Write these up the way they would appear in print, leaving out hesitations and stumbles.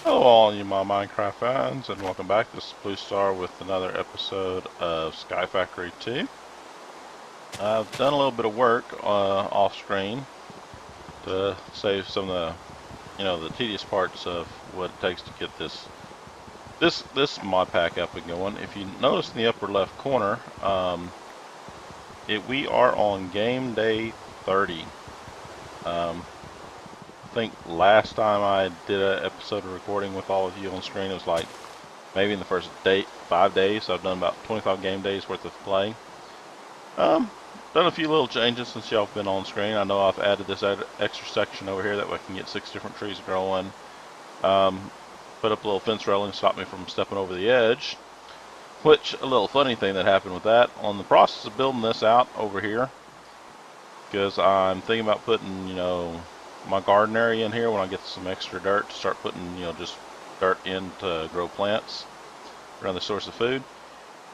Hello all you my Minecraft fans, and welcome back. This is Blue Star with another episode of Sky Factory 2. I've done a little bit of work off screen to save some of the tedious parts of what it takes to get this mod pack up and going. If you notice in the upper left corner, we are on game day 30. I think last time I did an episode of recording with all of you on screen, it was like maybe in the first 5 days. So I've done about 25 game days worth of play. Done a few little changes since y'all have been on screen. I know I've added this extra section over here that way I can get 6 different trees growing. Put up a little fence railing to stop me from stepping over the edge. Which, a little funny thing that happened with that, on the process of building this out over here, because I'm thinking about putting, my garden area in here when I get some extra dirt to start putting, just dirt in to grow plants, another source of food,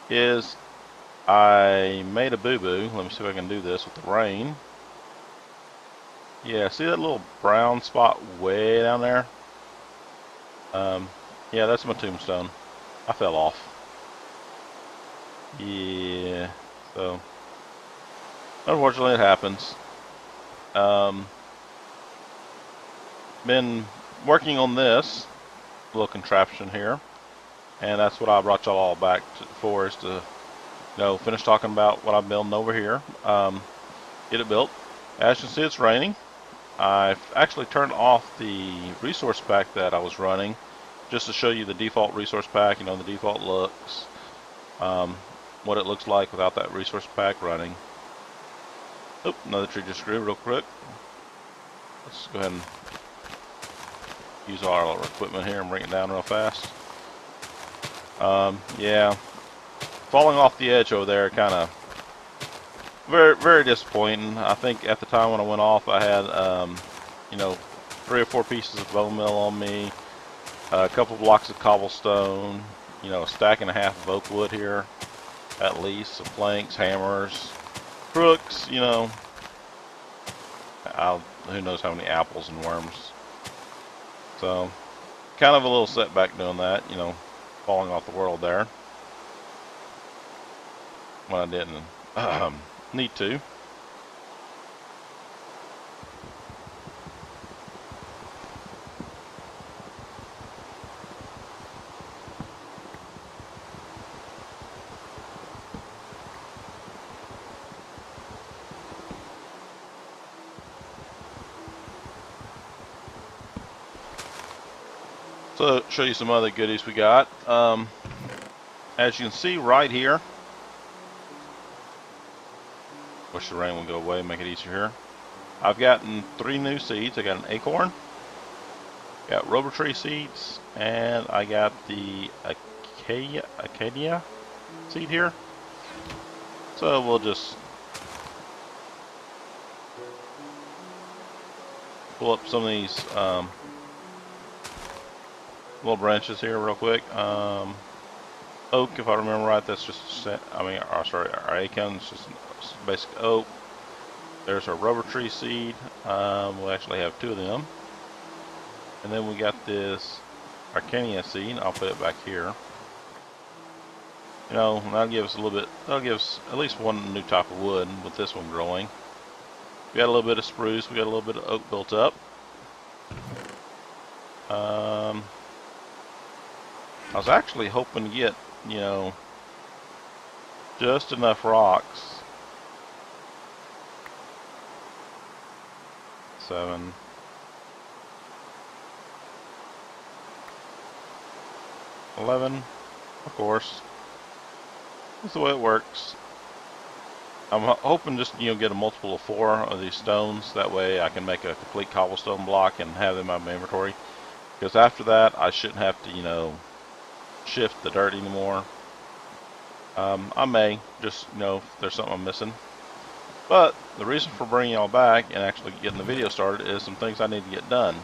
is I made a boo-boo. Let me see if I can do this with the rain. Yeah, see that little brown spot way down there? Yeah, that's my tombstone. I fell off. Yeah, so unfortunately it happens. Been working on this little contraption here, and that's what I brought y'all all back for, is to finish talking about what I'm building over here. Get it built. As you can see, it's raining. I've actually turned off the resource pack that I was running just to show you the default resource pack, the default looks, what it looks like without that resource pack running. Oop, another tree just grew real quick. Let's go ahead and use all our equipment here and bring it down real fast. Yeah, falling off the edge over there, kind of very, very disappointing. I think at the time when I went off, I had 3 or 4 pieces of bone meal on me, a couple blocks of cobblestone, a stack and a half of oak wood here, at least, some planks, hammers, crooks, who knows how many apples and worms. So, kind of a little setback doing that, falling off the world there when I didn't need to. So, show you some other goodies we got. As you can see right here, wish the rain would go away, make it easier here. I've gotten 3 new seeds. I got an acorn, got rubber tree seeds, and I got the acacia seed here. So we'll just pull up some of these little branches here real quick. Oak, if I remember right, that's just, our acorn is just basic oak. There's our rubber tree seed. We'll actually have 2 of them. And then we got this arcania seed. I'll put it back here. That'll give us that'll give us at least 1 new type of wood with this one growing. We got a little bit of spruce, we got a little bit of oak built up. I was actually hoping to get, just enough rocks. 7. 11. Of course. That's the way it works. I'm hoping just, get a multiple of 4 of these stones. That way I can make a complete cobblestone block and have them in my inventory. Because after that, I shouldn't have to, shift the dirt anymore. I may just, if there's something I'm missing. But the reason for bringing y'all back and actually getting the video started is some things I need to get done.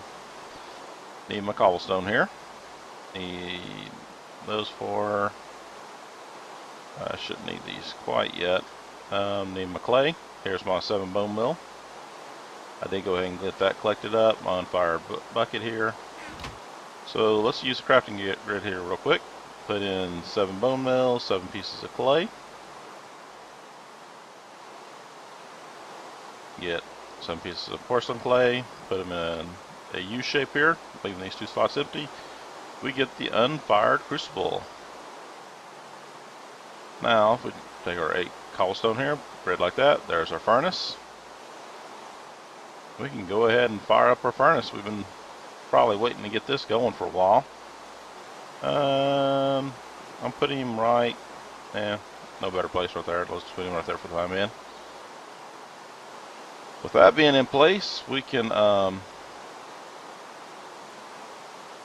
Need my cobblestone here. Need those 4. I shouldn't need these quite yet. Need my clay. Here's my 7 bone meal. I did go ahead and get that collected up. My on fire bucket here. So let's use the crafting grid here real quick. Put in 7 bone meal, 7 pieces of clay. Get some pieces of porcelain clay, put them in a U shape here, leaving these 2 slots empty. We get the unfired crucible. Now, if we take our 8 cobblestone here, grid like that, there's our furnace. We can go ahead and fire up our furnace. We've been probably waiting to get this going for a while. I'm putting him right, no better place right there. Let's put him right there for the time being. With that being in place, we can go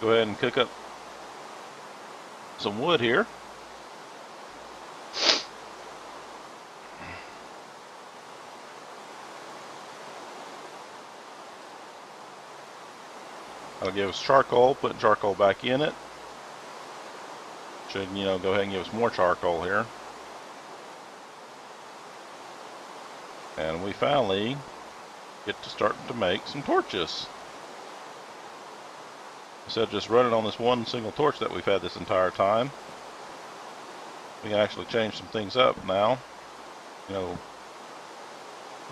ahead and cook up some wood here. That'll give us charcoal, putting charcoal back in it. Should, go ahead and give us more charcoal here. And we finally get to start to make some torches. Instead of just running on this one single torch that we've had this entire time, we can actually change some things up now.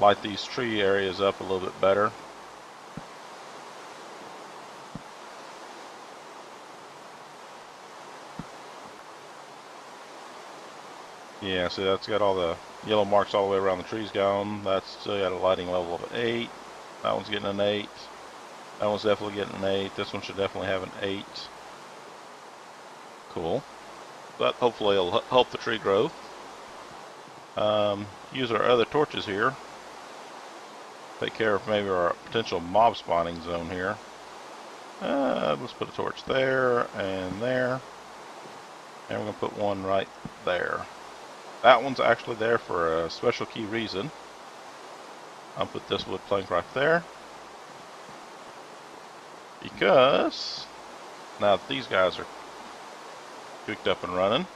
Light these tree areas up a little bit better. Yeah, see, that's got all the yellow marks all the way around the trees gone. That's still got a lighting level of 8. That one's getting an 8. That one's definitely getting an 8. This one should definitely have an 8. Cool. But hopefully it'll help the tree growth. Use our other torches here. Take care of maybe our potential mob spawning zone here. Let's put a torch there and there. And we're going to put one right there. That one's actually there for a special key reason. I'll put this wood plank right there. Because now that these guys are cooked up and running,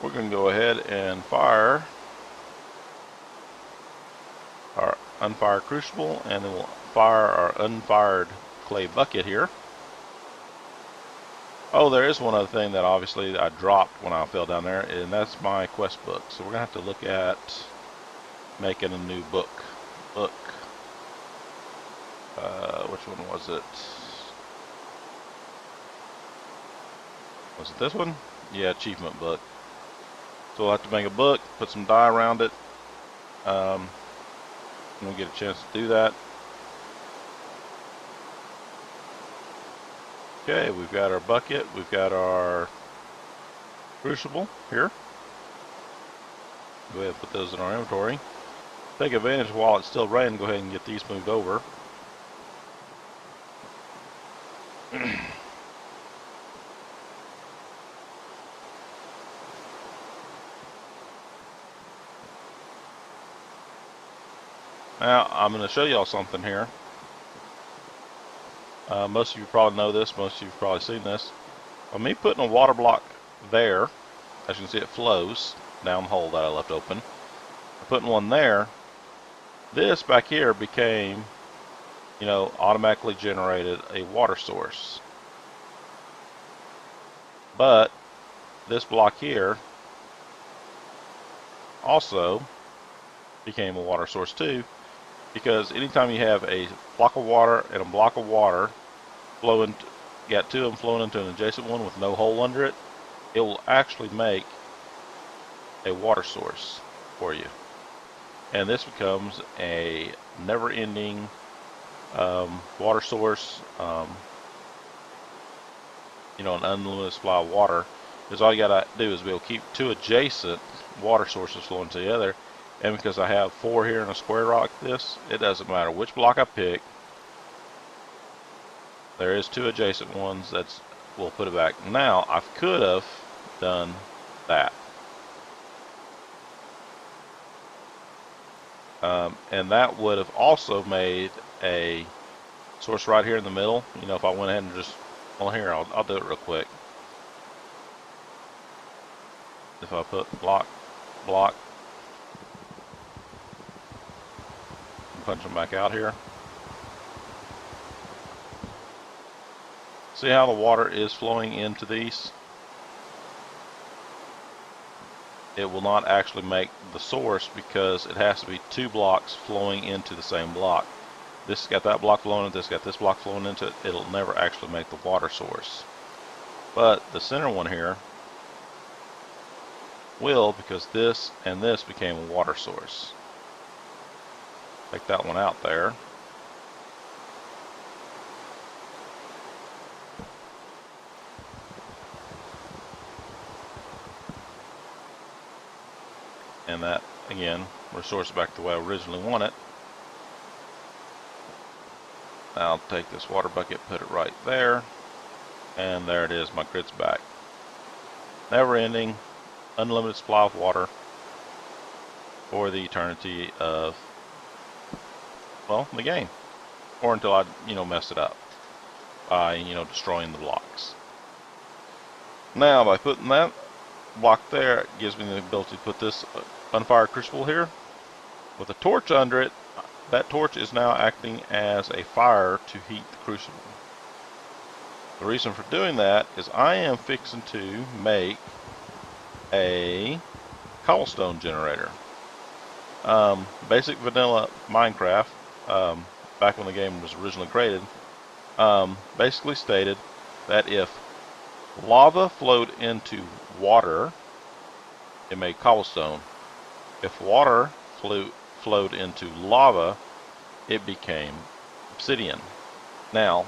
we're going to go ahead and fire our unfired crucible, and then we'll fire our unfired clay bucket here. Oh, there is one other thing that obviously I dropped when I fell down there, and that's my quest book. So we're going to have to look at making a new book. Which one was it? Was it this one? Yeah, achievement book. So we'll have to make a book, put some dye around it. And we'll get a chance to do that. Okay, we've got our bucket, we've got our crucible here. Go ahead and put those in our inventory. Take advantage while it's still raining, go ahead and get these moved over. Now, I'm going to show y'all something here. Most of you probably know this, most of you have probably seen this. By me putting a water block there, as you can see it flows down the hole that I left open. Putting one there, this back here became, automatically generated a water source. But this block here also became a water source too, because anytime you have a block of water and a block of water flowing, got two of them flowing into an adjacent one with no hole under it, it will actually make a water source for you. And this becomes a never-ending water source, an unlimited supply of water. Because all you gotta do is be able to keep two adjacent water sources flowing together. And because I have 4 here in a square like this, it doesn't matter which block I pick. There is 2 adjacent ones that will put it back. Now, I could have done that. And that would have also made a source right here in the middle. If I went ahead and just, well, here, I'll do it real quick. If I put block, punch them back out here. See how the water is flowing into these? It will not actually make the source because it has to be two blocks flowing into the same block. This got that block flowing into this, got this block flowing into it. It'll never actually make the water source. But the center one here will, because this and this became a water source. Take that one out there. And that, again, restores it back the way I originally want it. I'll take this water bucket, put it right there, and there it is, my grid's back. Never ending, unlimited supply of water for the eternity of, well, the game. Or until I, mess it up by, destroying the blocks. Now, by putting that block there, it gives me the ability to put this unfired crucible here with a torch under it. That torch is now acting as a fire to heat the crucible. The reason for doing that is I am fixing to make a cobblestone generator. Basic vanilla Minecraft, back when the game was originally created, basically stated that if lava flowed into water, it made cobblestone. If water flowed into lava, it became obsidian. Now,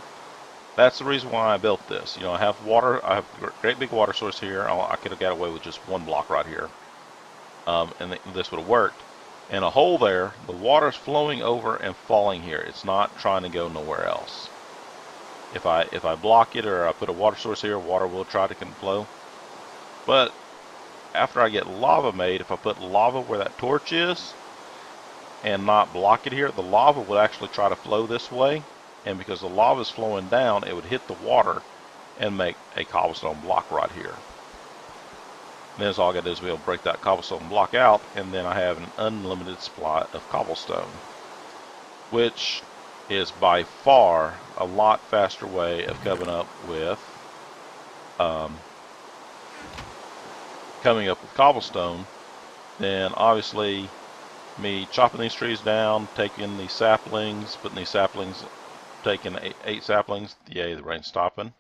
that's the reason why I built this. I have water, I have a great big water source here. I could have got away with just one block right here. And this would have worked. And a hole there, the water's flowing over and falling here. It's not trying to go nowhere else. If I block it or I put a water source here, water will try to flow. But after I get lava made, if I put lava where that torch is and not block it here, the lava would actually try to flow this way. And because the lava is flowing down, it would hit the water and make a cobblestone block right here. And then all I got to do is be able to break that cobblestone block out, and then I have an unlimited supply of cobblestone, which is by far a lot faster way of coming up with cobblestone than obviously me chopping these trees down, taking these saplings, putting these saplings, taking eight saplings. Yay, the rain's stopping.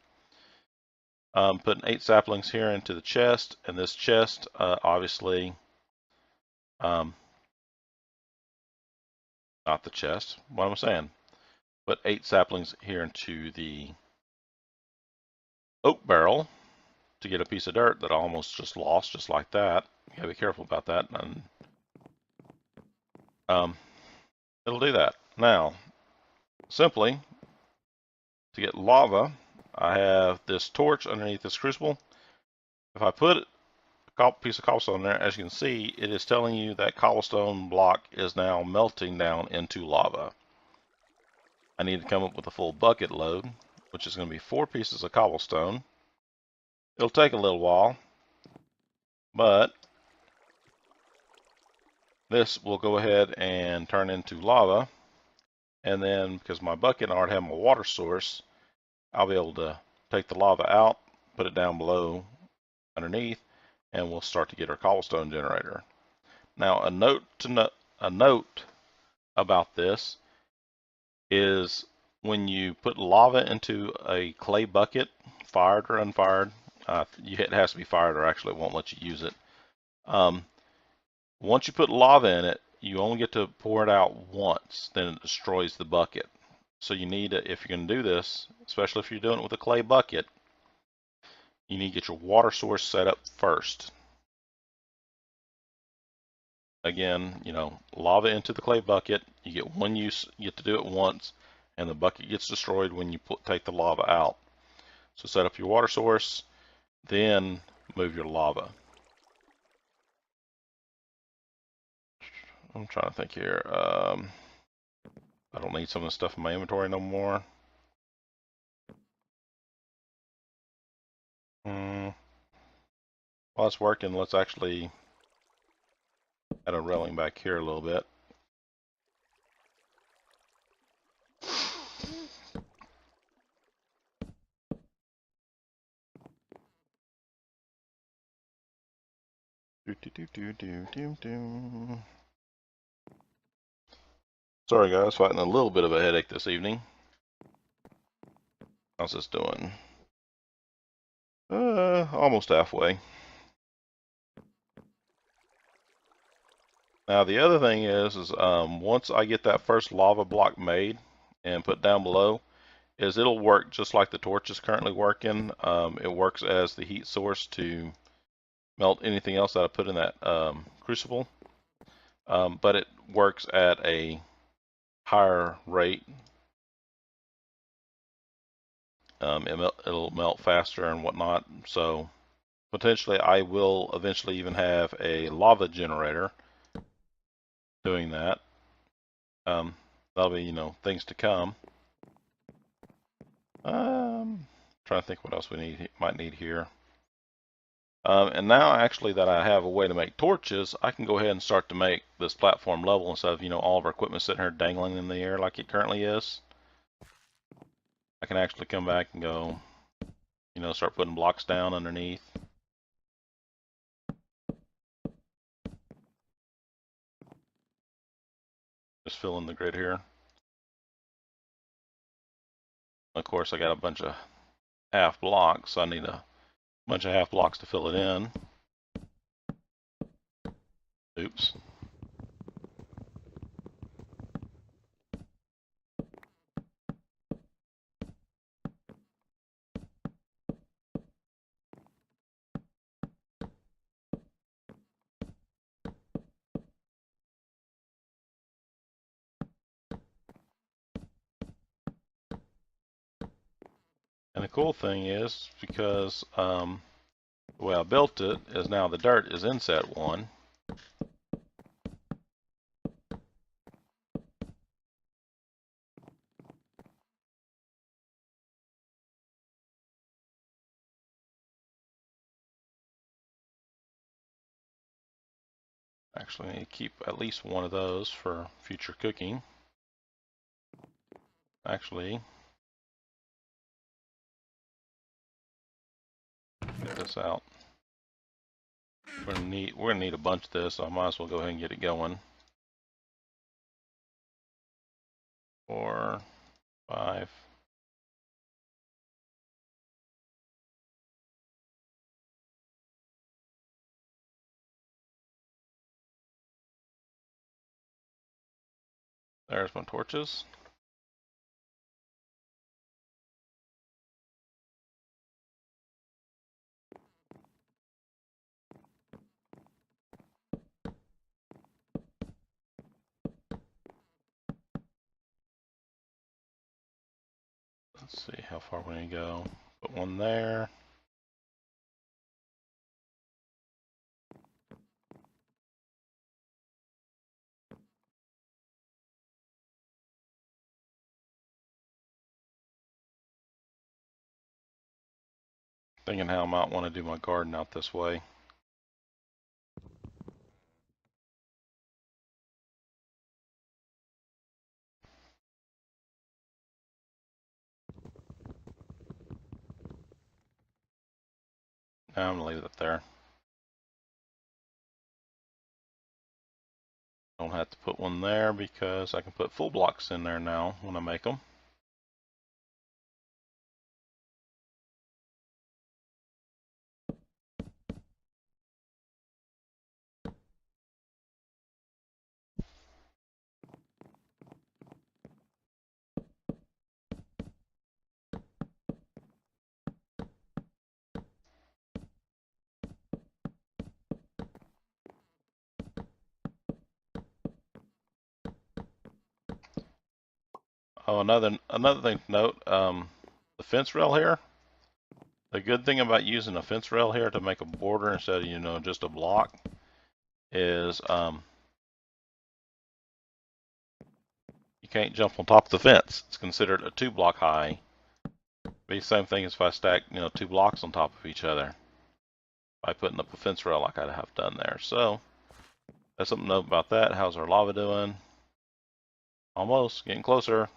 Putting 8 saplings here into the chest, and this chest, obviously, not the chest. What am I saying? Put 8 saplings here into the oak barrel to get a piece of dirt that I almost just lost, just like that. You gotta be careful about that. And it'll do that. Now, simply to get lava, I have this torch underneath this crucible. If I put a piece of cobblestone there, as you can see, it is telling you that cobblestone block is now melting down into lava. I need to come up with a full bucket load, which is going to be 4 pieces of cobblestone. It'll take a little while, but this will go ahead and turn into lava. And then, because my bucket, I already have my water source, I'll be able to take the lava out, put it down below underneath, and we'll start to get our cobblestone generator. Now, a note about this is when you put lava into a clay bucket, fired or unfired, it has to be fired or actually it won't let you use it. Once you put lava in it, you only get to pour it out once, then it destroys the bucket. So you need to, if you're going to do this, especially if you're doing it with a clay bucket, you need to get your water source set up first. Again, lava into the clay bucket, you get one use, you get to do it once, and the bucket gets destroyed when you take the lava out. So set up your water source, then move your lava. I'm trying to think here. I don't need some of the stuff in my inventory no more. While it's working, let's actually add a railing back here a little bit. Sorry guys, fighting a little bit of a headache this evening. How's this doing? Almost halfway. Now the other thing is once I get that first lava block made and put down below, it'll work just like the torch is currently working. It works as the heat source to melt anything else that I put in that crucible, but it works at a higher rate. It'll melt faster and whatnot. So potentially I will eventually even have a lava generator doing that. That'll be, things to come. Trying to think what else we might need here. And now actually that I have a way to make torches, I can go ahead and start to make this platform level instead of, all of our equipment sitting here dangling in the air like it currently is. I can actually come back and go, start putting blocks down underneath. Just fill in the grid here. Of course, I got a bunch of half blocks, so I need a bunch of half blocks to fill it in. Oops. And the cool thing is, because the way I built it is now the dirt is in set 1. Actually, I need to keep at least one of those for future cooking. Actually, get this out. We're gonna need a bunch of this, so I might as well go ahead and get it going. 4, 5. There's my torches. Let's see how far we need to go. Put one there. Thinking how I might want to do my garden out this way. Now I'm gonna leave it there. Don't have to put one there because I can put full blocks in there now when I make them. Oh, another thing to note, the fence rail here. The good thing about using a fence rail here to make a border instead of just a block is you can't jump on top of the fence. It's considered a 2-block high. Be the same thing as if I stack 2 blocks on top of each other by putting up a fence rail like I have done there. So that's something to know about that. How's our lava doing? Almost getting closer.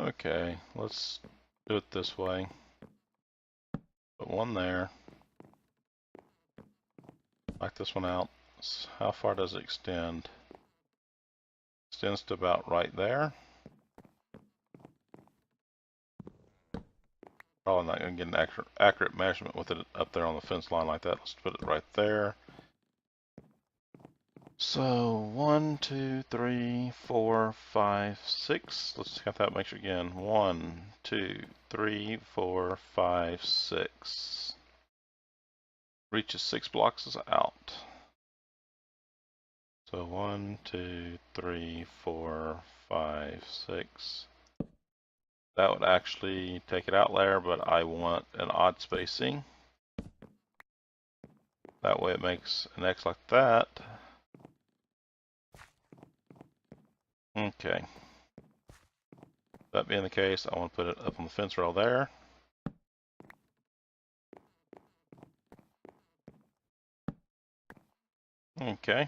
Okay, let's do it this way. Put one there. Knock this one out. How far does it extend? Extends to about right there. Probably not going to get an accurate measurement with it up there on the fence line like that. Let's put it right there. So 1, 2, 3, 4, 5, 6. Let's count that measure again. 1, 2, 3, 4, 5, 6. Reaches 6 blocks out. So 1, 2, 3, 4, 5, 6. That would actually take it out there, but I want an odd spacing. That way it makes an X like that. Okay. That being the case, I want to put it up on the fence rail there. Okay.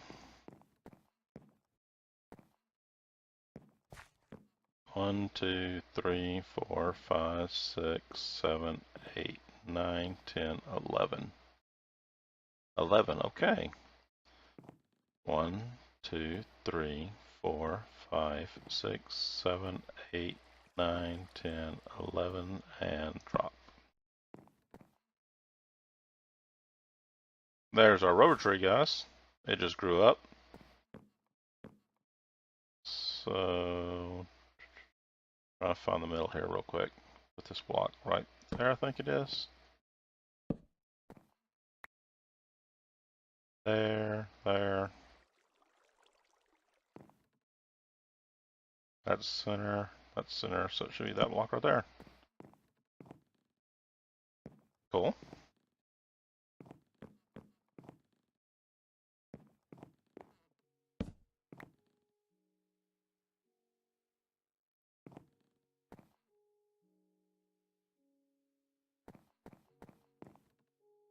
1, 2, 3, 4, 5, 6, 7, 8, 9, 10, 11. 11, okay. 1, 2, 3, 4, 5, 6, 7, 8, 9, 10, 11, and drop. There's our rubber tree, guys. It just grew up. So, trying to find the middle here real quick with this block right there, I think it is. There. That's center, so it should be that block right there. Cool.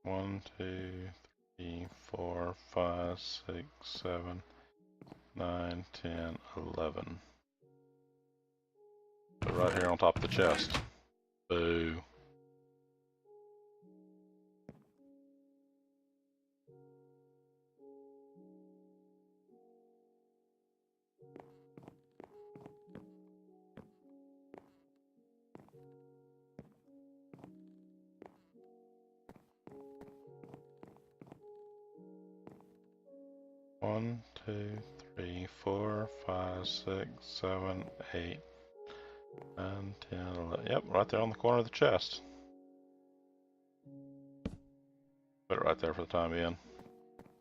One, 2, 3, 4, 5, 6, 7, 9, 10, 11. So right here on top of the chest. Boo. One, 2, 3, 4, 5, 6, 7, 8, 9, 10, 11. Yep, right there on the corner of the chest. Put it right there for the time being.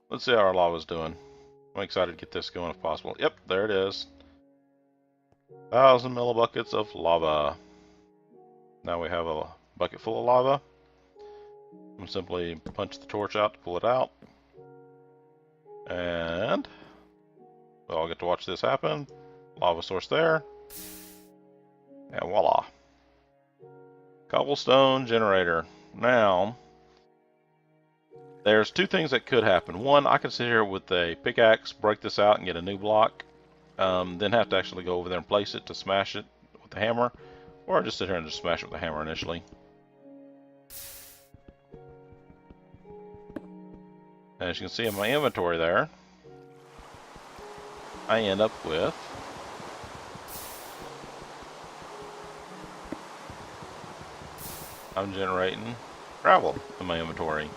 Let's see how our lava's doing. I'm excited to get this going if possible. Yep, there it is. 1,000 millibuckets of lava. Now we have a bucket full of lava. I'm going to simply punch the torch out to pull it out. And we'll all get to watch this happen. Lava source there. And voila. Cobblestone generator. Now, there's two things that could happen. One, I could sit here with a pickaxe, break this out and get a new block. Then have to actually go over there and place it to smash it with the hammer. Or just sit here and just smash it with the hammer initially. As you can see in my inventory there, I end up with I'm generating gravel in my inventory.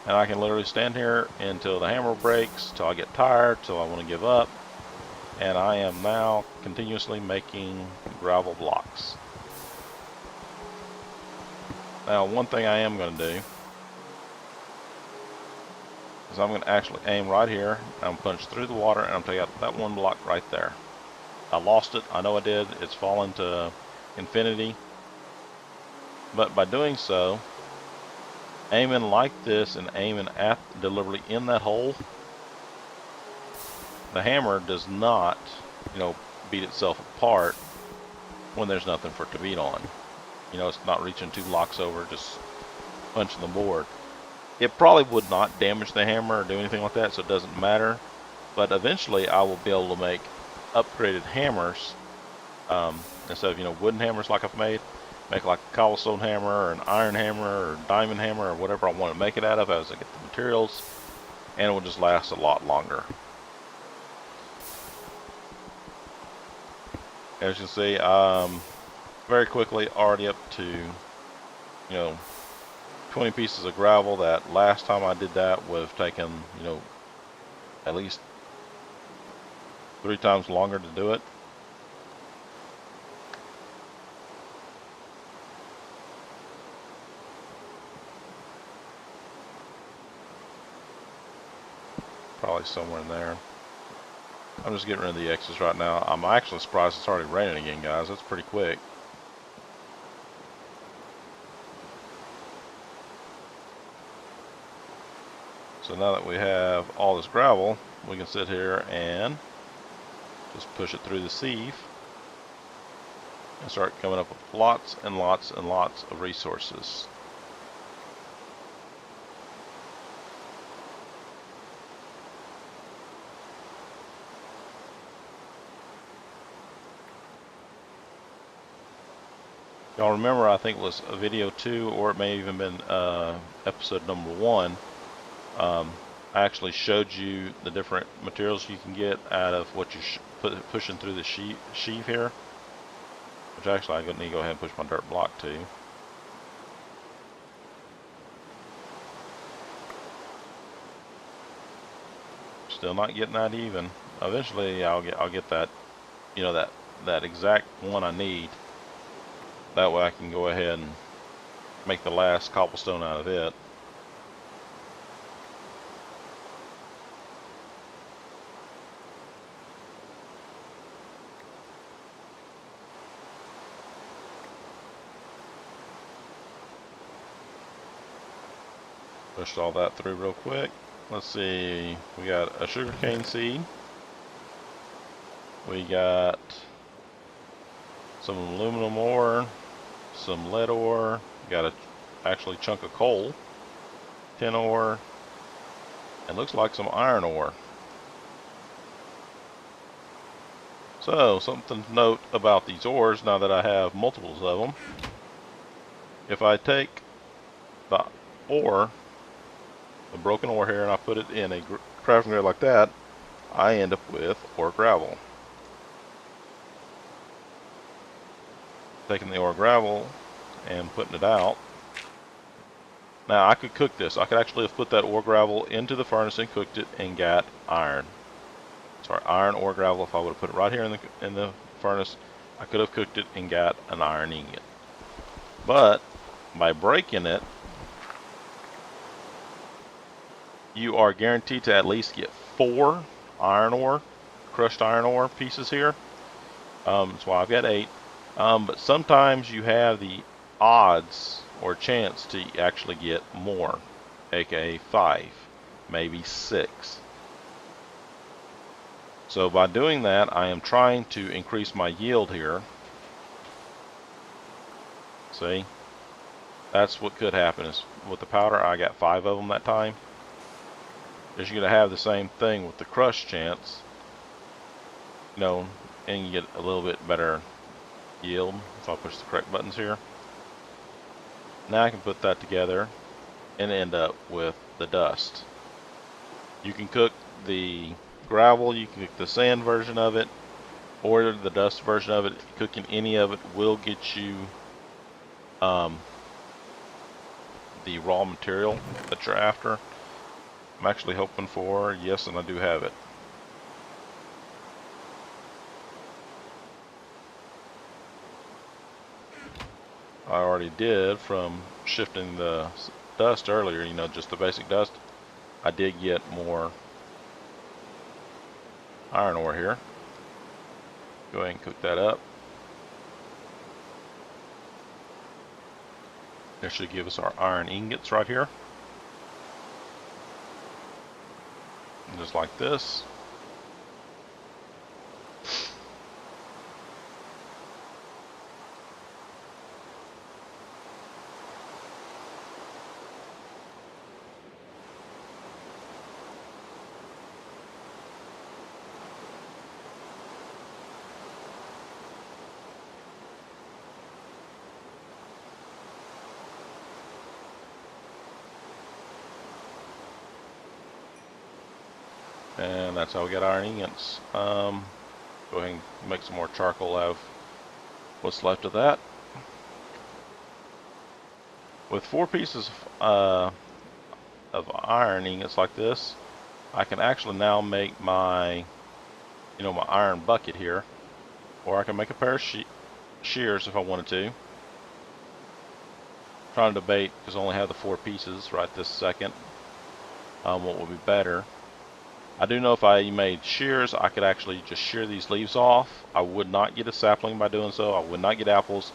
And I can literally stand here until the hammer breaks, till I get tired, till I want to give up. And I am now continuously making gravel blocks. Now, one thing I am going to do is I'm going to actually aim right here. I'm punch through the water and I'm taking out that one block right there. I lost it. I know I did. It's fallen to infinity. But by doing so, aiming like this and aiming at deliberately in that hole, the hammer does not, beat itself apart when there's nothing for it to beat on. It's not reaching 2 blocks over, just punching the board. It probably would not damage the hammer or do anything like that, so it doesn't matter. But eventually I will be able to make upgraded hammers Instead of, wooden hammers like I've made, make like a cobblestone hammer or an iron hammer or diamond hammer or whatever I want to make it out of as I get the materials, and it will just last a lot longer. As you can see, very quickly already up to, 20 pieces of gravel. That last time I did that would have taken, at least 3 times longer to do it. Probably somewhere in there. I'm just getting rid of the X's right now. I'm actually surprised it's already raining again, guys. That's pretty quick. So now that we have all this gravel, we can sit here and just push it through the sieve and start coming up with lots and lots and lots of resources. Y'all remember, I think it was a video 2, or it may have even been episode number 1. I actually showed you the different materials you can get out of what you're pushing through the sheave here. Which actually, I need to go ahead and push my dirt block too. Still not getting that even. Eventually, I'll get that, that exact one I need. That way, I can go ahead and make the last cobblestone out of it. Pushed all that through real quick. Let's see, we got a sugarcane seed. We got some aluminum ore, some lead ore, got a actually chunk of coal, tin ore, and looks like some iron ore. So, something to note about these ores now that I have multiples of them. If I take the ore, the broken ore here, and I put it in a crafting grid like that, I end up with ore gravel. Taking the ore gravel and putting it out. Now I could cook this. I could actually have put that ore gravel into the furnace and cooked it and got iron. Sorry, iron ore gravel. If I would have put it right here in the furnace, I could have cooked it and got an iron ingot. But by breaking it, you are guaranteed to at least get 4 iron ore, crushed iron ore pieces here. That's why I've got 8. But sometimes you have the odds or chance to actually get more, aka 5, maybe 6. So by doing that, I am trying to increase my yield here. See? That's what could happen is with the powder, I got 5 of them that time. Is you're going to have the same thing with the crush chance, and you get a little bit better yield. So I'll push the correct buttons here. Now I can put that together and end up with the dust. You can cook the gravel, you can cook the sand version of it, or the dust version of it. Cooking any of it will get you the raw material that you're after. I'm actually hoping for, yes, and I do have it. I already did from shifting the dust earlier, just the basic dust. I did get more iron ore here. Go ahead and cook that up. This should give us our iron ingots right here. Just like this. And that's how we get iron ingots. Go ahead and make some more charcoal out of what's left of that. With 4 pieces of iron ingots like this, I can actually now make my, my iron bucket here, or I can make a pair of shears if I wanted to. Trying to debate because I only have the 4 pieces right this second. What would be better? I do know if I made shears, I could actually just shear these leaves off. I would not get a sapling by doing so. I would not get apples,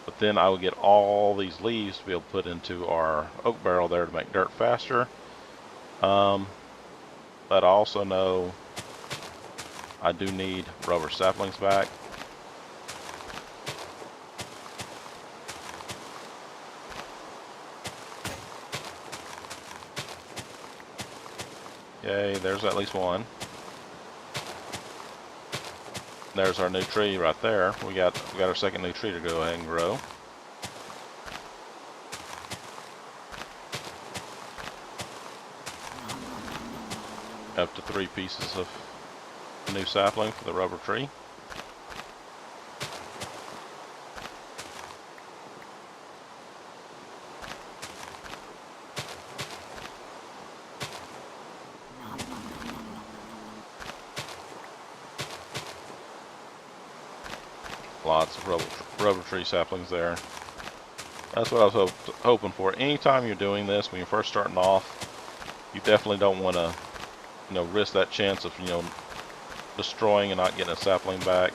but then I would get all these leaves to be able to put into our oak barrel there to make dirt faster. But I also know I do need rubber saplings back. Okay, there's at least one. There's our new tree right there. We got our second new tree to go ahead and grow. Up to 3 pieces of new sapling for the rubber tree. Lots of rubber tree saplings there. That's what I was hoping for. Anytime you're doing this, when you're first starting off, you definitely don't want to, risk that chance of, destroying and not getting a sapling back.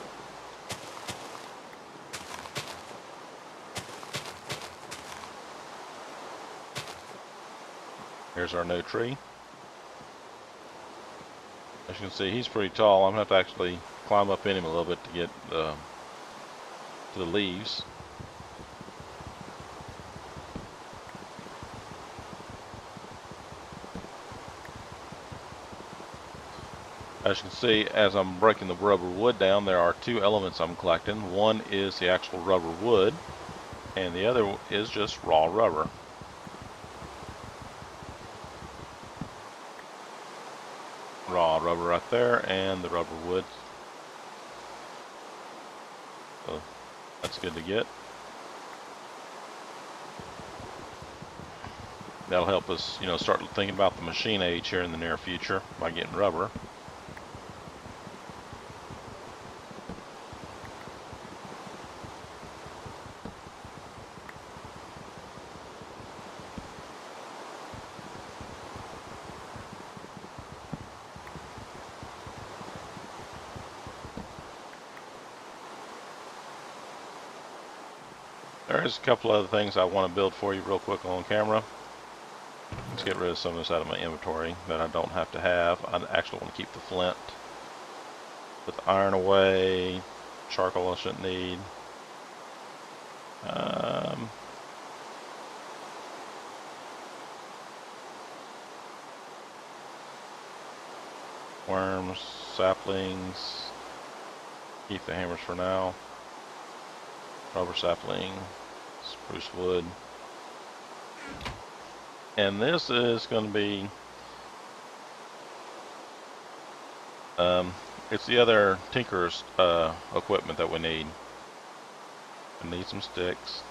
Here's our new tree. As you can see, he's pretty tall. I'm going to have to actually climb up in him a little bit to get to the leaves. As you can see, as I'm breaking the rubber wood down, there are 2 elements I'm collecting. One is the actual rubber wood, and the other is just raw rubber. Raw rubber right there, and the rubber wood. So that's good to get. That'll help us, start thinking about the machine age here in the near future by getting rubber. There's a couple other things I want to build for you real quick on camera. Let's get rid of some of this out of my inventory that I don't have to have. I actually want to keep the flint. Put the iron away. Charcoal I shouldn't need. Worms, saplings. Keep the hammers for now. Rubber sapling, spruce wood. And this is going to be, it's the other tinker's equipment that we need. I need some sticks.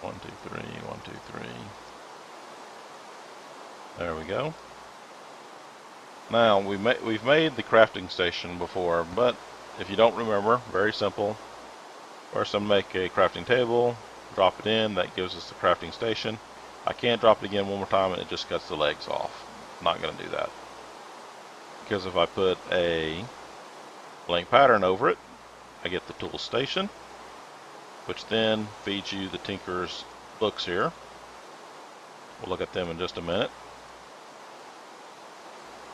1, 2, 3, 1, 2, 3. There we go. Now, we've made the crafting station before, but if you don't remember, very simple. First, I'm going to make a crafting table, drop it in, that gives us the crafting station. I can't drop it again one more time and it just cuts the legs off. I'm not going to do that. Because if I put a blank pattern over it, I get the tool station, which then feeds you the tinker's books here. We'll look at them in just a minute.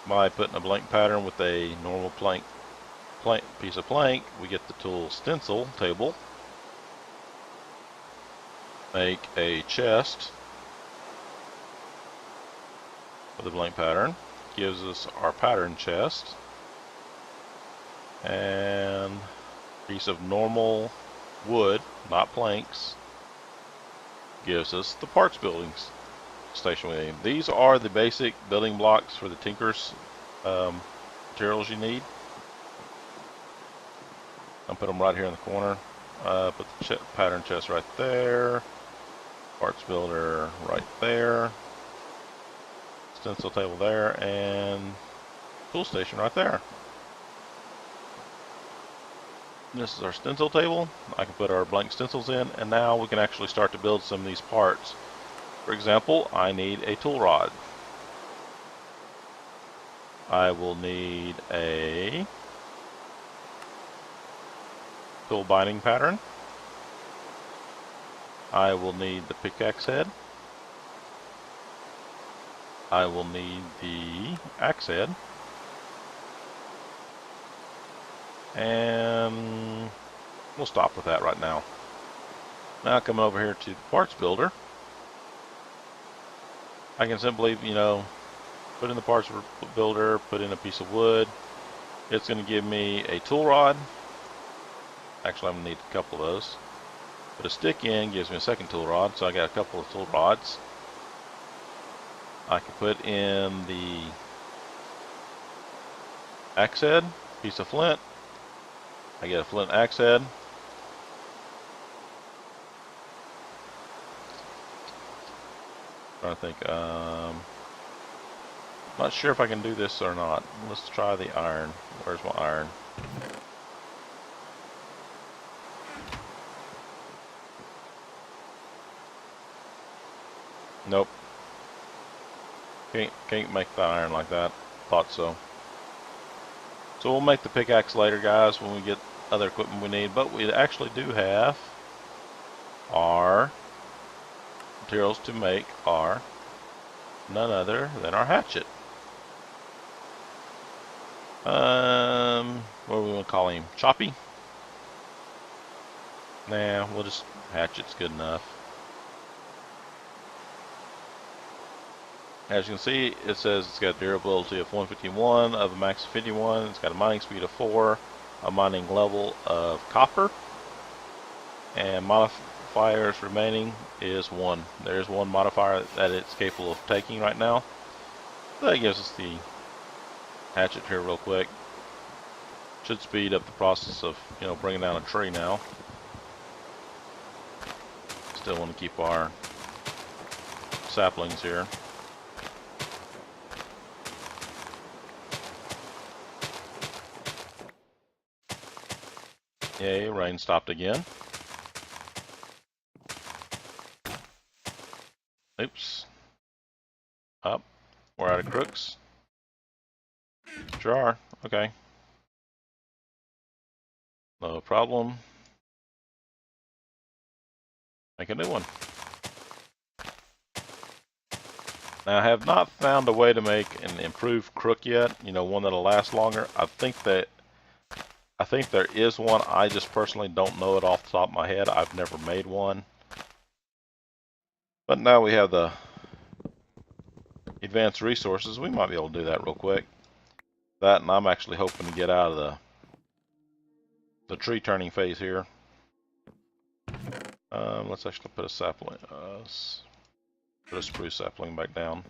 By putting a blank pattern with a normal piece of plank, we get the tool stencil table. Make a chest with a blank pattern. Gives us our pattern chest. And a piece of normal wood, not planks, gives us the parts buildings station we need. These are the basic building blocks for the Tinker's materials you need. I'll put them right here in the corner. Put the pattern chest right there. Parts builder right there. Stencil table there, and tool station right there. This is our stencil table. I can put our blank stencils in, and now we can actually start to build some of these parts. For example, I need a tool rod. I will need a tool binding pattern. I will need the pickaxe head. I will need the axe head. And we'll stop with that right now. Now coming over here to the parts builder, I can simply, put in the parts builder, put in a piece of wood. It's going to give me a tool rod. Actually, I'm going to need a couple of those. Put a stick in, gives me a second tool rod, so I got a couple of tool rods. I can put in the axe head, piece of flint. I get a flint axe head. Trying to think, not sure if I can do this or not. Let's try the iron. Where's my iron? Nope. Can't make the iron like that. Thought so. So we'll make the pickaxe later, guys, when we get other equipment we need. But we actually do have our materials to make our none other than our hatchet. What do we want to call him? Choppy? Nah, we'll just hatchet's good enough. As you can see, it says it's got durability of 151 of a max of 51. It's got a mining speed of 4, a mining level of copper, and modifiers remaining is 1. There's one modifier that it's capable of taking right now. So that gives us the hatchet here real quick. Should speed up the process of, bringing down a tree now. Still want to keep our saplings here. Yay, rain stopped again. Oops. Up. We're out of crooks. Sure are. Okay. No problem. Make a new one. Now, I have not found a way to make an improved crook yet. One that'll last longer. I think there is one. I just personally don't know it off the top of my head. I've never made one. But now we have the advanced resources. We might be able to do that real quick. That, and I'm actually hoping to get out of the tree turning phase here. Let's actually put a sapling, put a spruce sapling back down.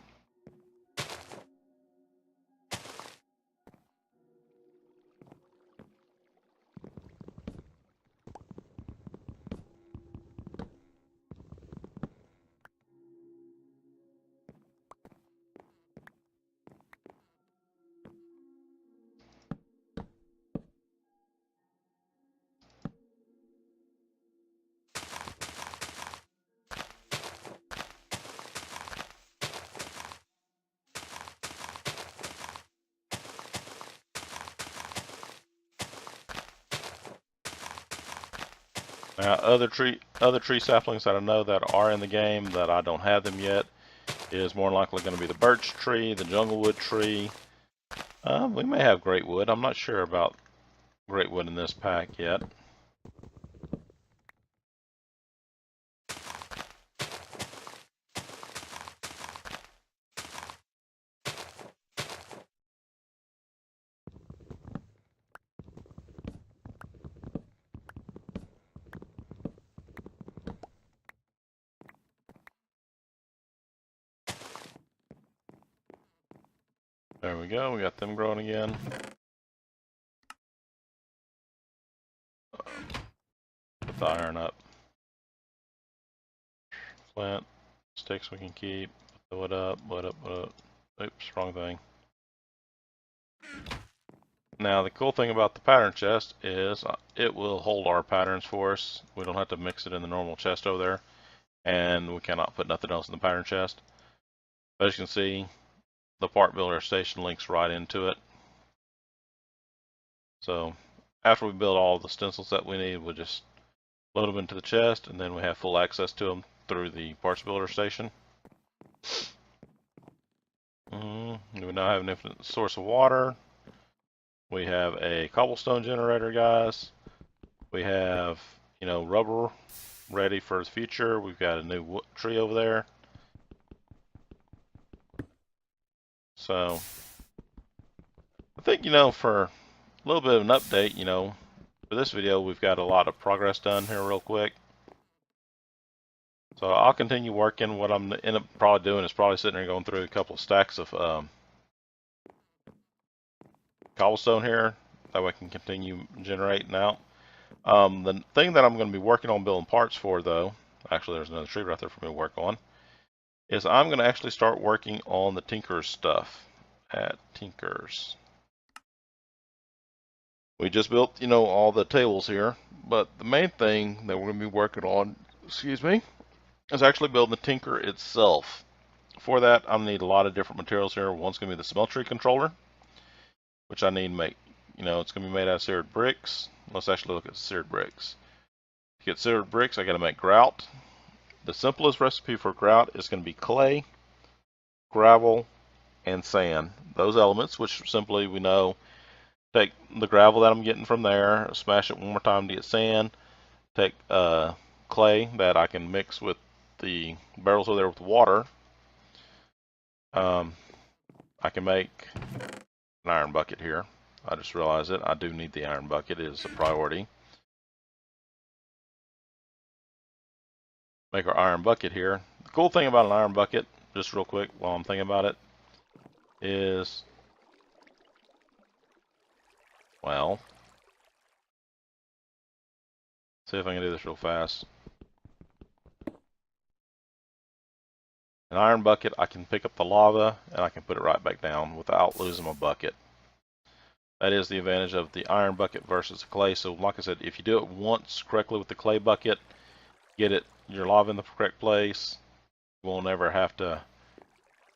Now, other tree saplings that I know that are in the game that I don't have them yet is more likely going to be the birch tree, the junglewood tree. We may have great wood. I'm not sure about great wood in this pack yet. we go. We got them growing again. Put the iron up. Flint. Sticks we can keep. Put the wood up, wood up, wood up. Oops, wrong thing. Now the cool thing about the pattern chest is it will hold our patterns for us. We don't have to mix it in the normal chest over there. And we cannot put nothing else in the pattern chest. But as you can see, the part builder station links right into it. So after we build all the stencils that we need, we'll just load them into the chest, and then we have full access to them through the parts builder station. We now have an infinite source of water. We have a cobblestone generator, guys. We have, rubber ready for the future. We've got a new tree over there. So I think, for a little bit of an update, for this video, we've got a lot of progress done here real quick. So I'll continue working. What I'm end up probably doing is probably sitting there going through a couple of stacks of cobblestone here. That way I can continue generating out. The thing that I'm going to be working on building parts for, though, actually there's another tree right there for me to work on, is I'm going to actually start working on the Tinker's stuff at Tinker's. We just built, all the tables here, but the main thing that we're going to be working on, is actually building the Tinker itself. For that, I'm going to need a lot of different materials here. One's going to be the smeltery controller, which I need to make. It's going to be made out of seared bricks. Let's actually look at seared bricks. To get seared bricks, I got to make grout. The simplest recipe for grout is going to be clay, gravel, and sand. Those elements, which simply we know, take the gravel that I'm getting from there, smash it one more time to get sand, take clay that I can mix with the barrels over there with water. I can make an iron bucket here. I just realized it. I do need the iron bucket. It is a priority. Make our iron bucket here. The cool thing about an iron bucket, just real quick while I'm thinking about it, is, well, see if I can do this real fast. An iron bucket, I can pick up the lava and I can put it right back down without losing my bucket. That is the advantage of the iron bucket versus the clay. So like I said, if you do it once correctly with the clay bucket, get your lava in the correct place, you won't ever have to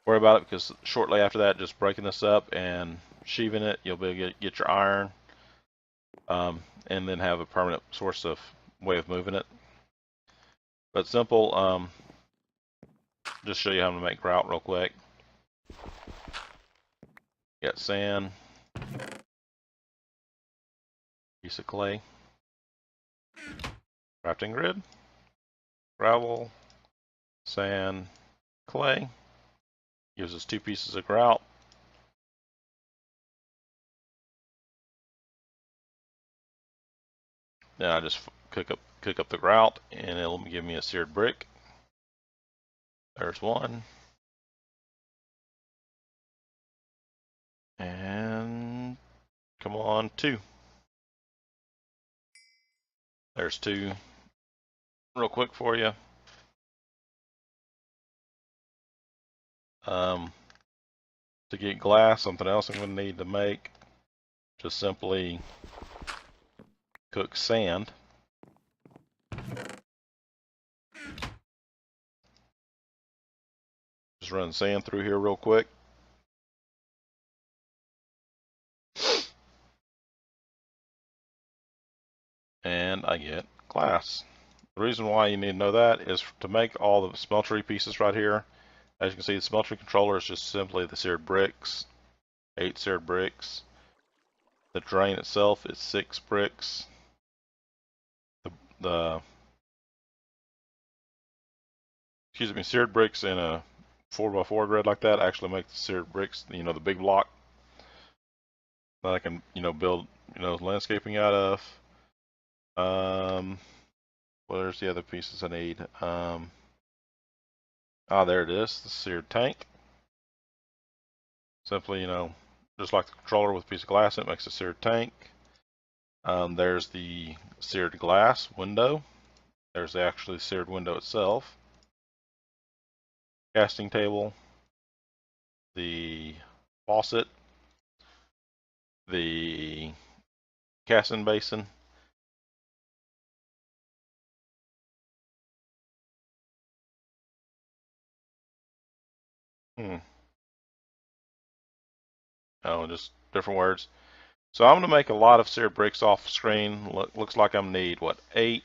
worry about it, because shortly after that, just breaking this up and sheaving it, you'll be able to get your iron, and then have a permanent source of way of moving it. But simple. Just show you how to make grout real quick. Got sand, piece of clay, crafting grid, gravel, sand, clay. Gives us 2 pieces of grout. Then I just cook up the grout, and it'll give me a seared brick. There's one. And come on, 2. There's 2. Real quick for you. To get glass, something else I'm going to need to make, just simply cook sand. Just run sand through here real quick. And I get glass. The reason why you need to know that is to make all the smeltery pieces right here. As you can see, the smeltery controller is just simply the seared bricks, 8 seared bricks. The drain itself is 6 bricks. The seared bricks in a 4x4 grid like that actually make the seared bricks, the big block that I can, build, landscaping out of. Well, there's the other pieces I need. There it is, the seared tank. Simply, just like the controller with a piece of glass, it makes a seared tank. There's the seared glass window. There's actually the seared window itself. Casting table, the faucet, the casting basin. Oh, just different words. So I'm going to make a lot of seared bricks off screen. Looks like I'm going to need, what, 8?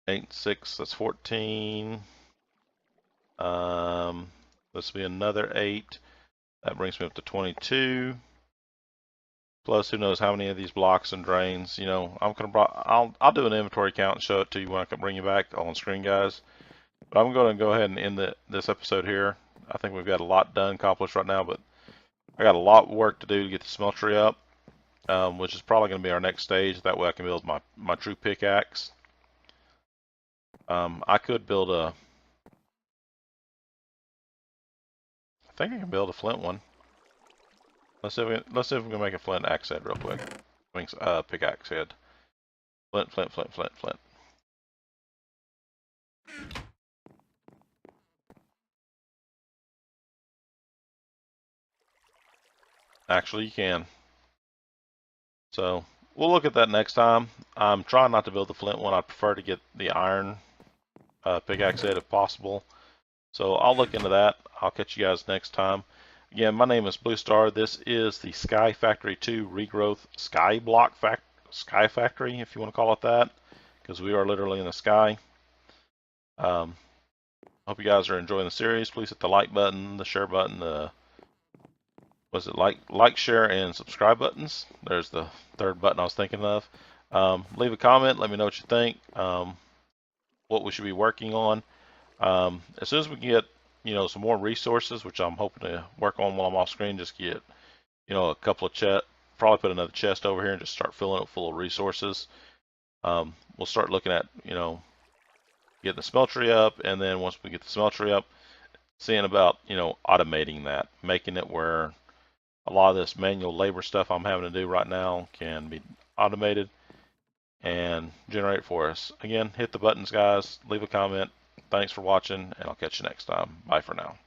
8, 6, that's 14. This will be another 8. That brings me up to 22. Plus, who knows how many of these blocks and drains. You know, I'll do an inventory count and show it to you when I can bring you back on screen, guys. But I'm going to go ahead and end this episode here. I think we've got a lot done, accomplished right now, but I got a lot of work to do to get the smeltery up, which is probably going to be our next stage. That way I can build my true pickaxe. I could build a... I think I can build a flint one. Let's see if we can make a flint axe head real quick. Pickaxe head. Flint, flint, flint, flint, flint. Actually, you can. So we'll look at that next time. I'm trying not to build the flint one. I prefer to get the iron pickaxe head if possible. So I'll look into that. I'll catch you guys next time. Again, my name is Blue Star. This is the Sky Factory 2 Regrowth Sky Factory, if you want to call it that, because we are literally in the sky. Hope you guys are enjoying the series. Please hit the like button, the share button, like, share, and subscribe buttons. There's the third button I was thinking of. Leave a comment. Let me know what you think. What we should be working on. As soon as we get, some more resources, which I'm hoping to work on while I'm off screen, just get, a couple of chests. Probably put another chest over here and just start filling it full of resources. We'll start looking at, getting the smeltery up, and then once we get the smeltery up, seeing about, automating that, making it where a lot of this manual labor stuff I'm having to do right now can be automated and generate for us. Again, hit the buttons, guys. Leave a comment. Thanks for watching, and I'll catch you next time. Bye for now.